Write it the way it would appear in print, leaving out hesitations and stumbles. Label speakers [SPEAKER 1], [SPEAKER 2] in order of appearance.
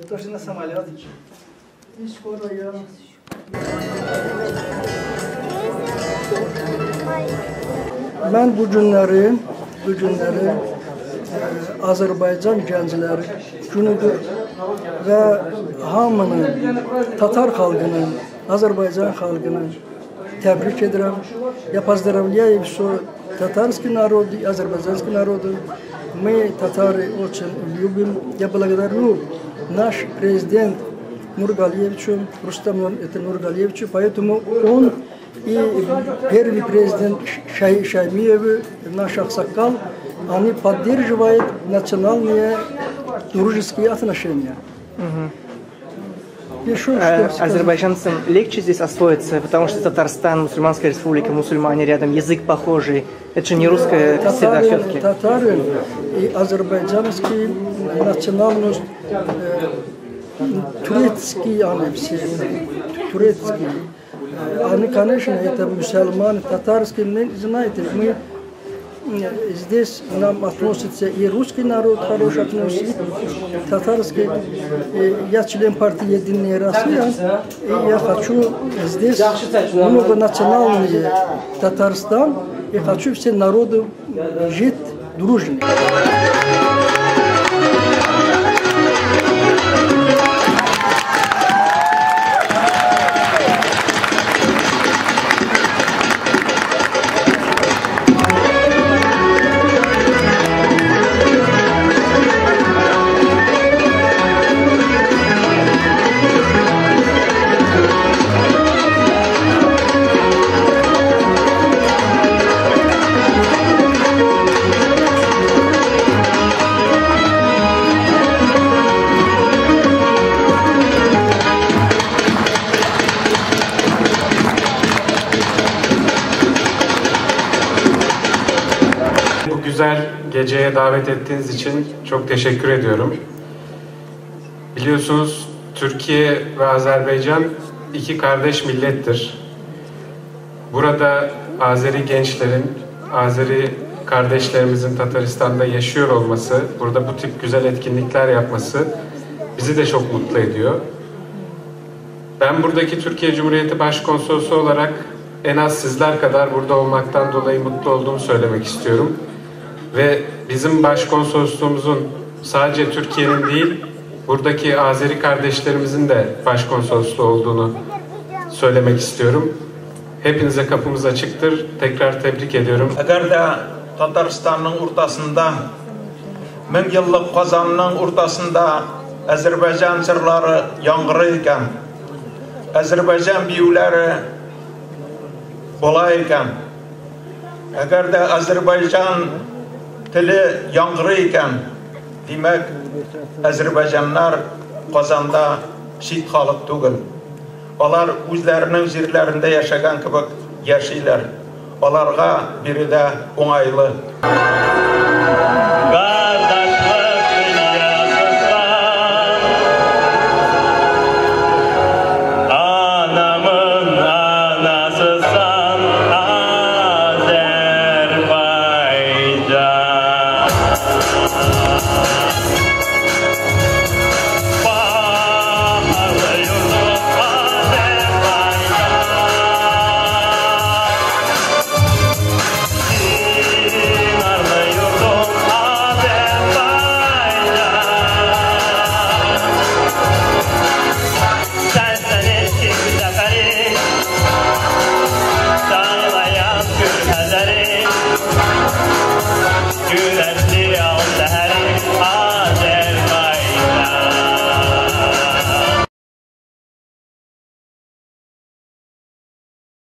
[SPEAKER 1] Точно на самолет. И скоро я... Ben bu günleri Azərbaycan gəncləri günüdür və hamının, Tatar xalqının, Azərbaycan xalqının təbrik edirəm. Я поздравляю все татарский народ и азербайджанский народ. Мы, татары, очень любим. Я благодарю наш президент Нургалиевичу, Рустаму Нургалиевичу, поэтому он и первый президент Шаймиев, наш Аксакал, они поддерживают национальные дружеские отношения.
[SPEAKER 2] Азербайджанцам легче здесь освоиться, потому что Татарстан, мусульманская республика, мусульмане рядом, язык похожий. Это же не русская среда все-таки.
[SPEAKER 1] Татары и азербайджанский национальность, турецкие они все, турецкие. Они, конечно, это мусульмане, татарские, знаете, мы здесь нам относится и русский народ хорошо относится, татарский. Я член партии «Единая Россия», и я хочу здесь многонациональный Татарстан, и хочу все народы жить дружно.
[SPEAKER 3] Güzel geceye davet ettiğiniz için çok teşekkür ediyorum. Biliyorsunuz Türkiye ve Azerbaycan iki kardeş millettir. Burada Azeri gençlerin, Azeri kardeşlerimizin Tataristan'da yaşıyor olması, burada bu tip güzel etkinlikler yapması bizi de çok mutlu ediyor. Ben buradaki Türkiye Cumhuriyeti Başkonsolosu olarak en az sizler kadar burada olmaktan dolayı mutlu olduğumu söylemek istiyorum. Ve bizim başkonsolosluğumuzun sadece Türkiye'nin değil, buradaki Azeri kardeşlerimizin de başkonsolosluğu olduğunu söylemek istiyorum. Hepinize kapımız açıktır. Tekrar tebrik ediyorum.
[SPEAKER 4] Eğer de Tataristan'ın ortasında, 1000 yıllık Kazan'ın ortasında Azerbaycan sırları yangırıyken, Azerbaycan biyuları bolayken, eğer de Azerbaycan tili yangırıyken, demek Azerbaycanlar Kazan'da şit halık değil. Onlar özlerinin yerlerinde yaşayan gibi yaşayırlar. Onlarga biri de onaylı.